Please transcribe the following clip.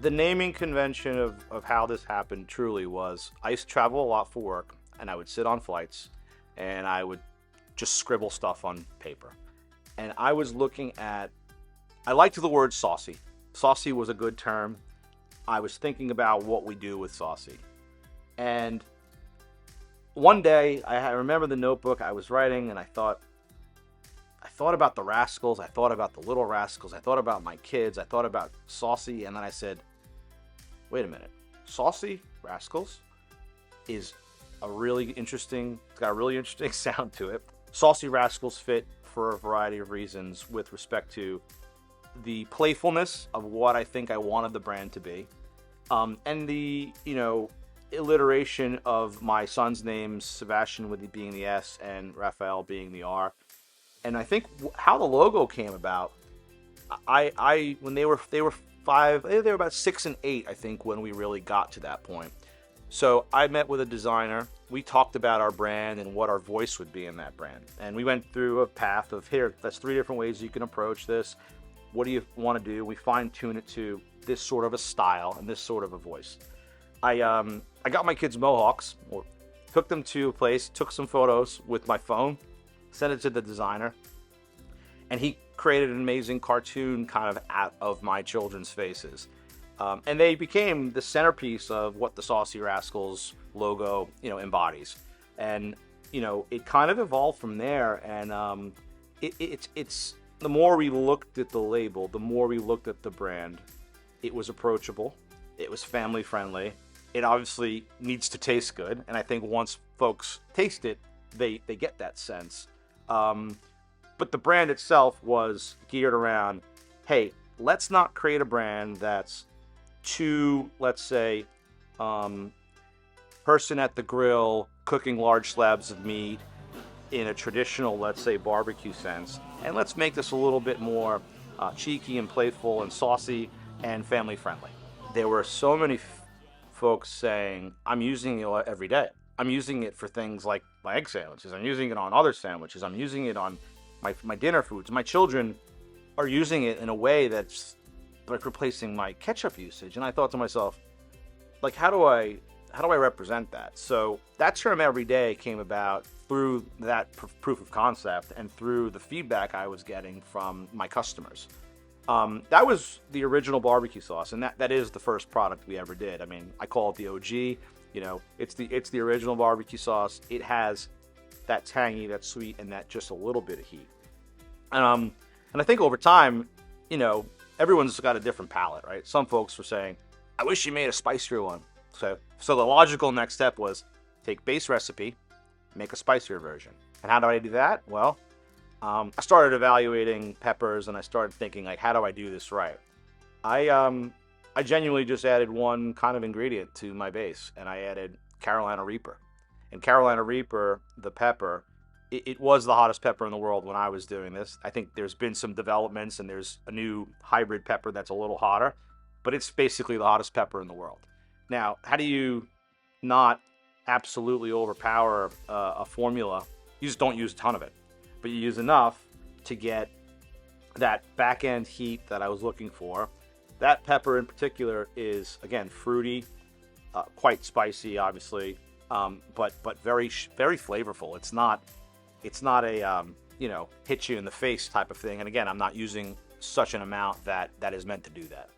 The naming convention of how this happened truly was I used to travel a lot for work, and I would sit on flights and I would just scribble stuff on paper. And I was looking at, I liked the word saucy. Saucy was a good term. I was thinking about what we do with saucy. And one day, I remember the notebook I was writing, and I thought about the Rascals, I thought about the Little Rascals, I thought about my kids, I thought about Saucy, and then I said, wait a minute, Saucy Rascals is it's got a really interesting sound to it. Saucy Rascals fit for a variety of reasons with respect to the playfulness of what I think I wanted the brand to be, and the, alliteration of my son's names, Sebastian with being the S and Raphael being the R. And I think how the logo came about, I when they were five, they were about 6 and 8, I think, when we really got to that point. So I met with a designer. We talked about our brand and what our voice would be in that brand. And we went through a path of, here, that's 3 different ways you can approach this. What do you want to do? We fine tune it to this sort of a style and this sort of a voice. I got my kids mohawks, or took them to a place, took some photos with my phone, sent it to the designer, and he created an amazing cartoon kind of out of my children's faces. And they became the centerpiece of what the Saucy Rascals logo, embodies. And, it kind of evolved from there. And it's the more we looked at the label, the more we looked at the brand, it was approachable. It was family friendly. It obviously needs to taste good. And I think once folks taste it, they get that sense. But the brand itself was geared around, hey, let's not create a brand that's too, let's say, person at the grill cooking large slabs of meat in a traditional, let's say, barbecue sense. And let's make this a little bit more cheeky and playful and saucy and family friendly. There were so many folks saying, I'm using it every day. I'm using it for things like my egg sandwiches. I'm using it on other sandwiches. I'm using it on my dinner foods. My children are using it in a way that's like replacing my ketchup usage. And I thought to myself, like, how do I represent that? So that term every day came about through that proof of concept and through the feedback I was getting from my customers. That was the original barbecue sauce, and that is the first product we ever did. I mean, I call it the OG. It's the original barbecue sauce. It has that tangy, that sweet, and that just a little bit of heat. And I think over time, everyone's got a different palate, right? Some folks were saying, I wish you made a spicier one. So the logical next step was take base recipe, make a spicier version. And how do I do that? Well, I started evaluating peppers, and I started thinking, like, how do I do this right? I genuinely just added one kind of ingredient to my base, and I added Carolina Reaper. And Carolina Reaper, the pepper, it was the hottest pepper in the world when I was doing this. I think there's been some developments, and there's a new hybrid pepper that's a little hotter, but it's basically the hottest pepper in the world. Now, how do you not absolutely overpower a formula? You just don't use a ton of it, but you use enough to get that back end heat that I was looking for. That pepper in particular is, again, fruity, quite spicy, obviously, but very very flavorful. It's not a hit you in the face type of thing. And again, I'm not using such an amount that is meant to do that.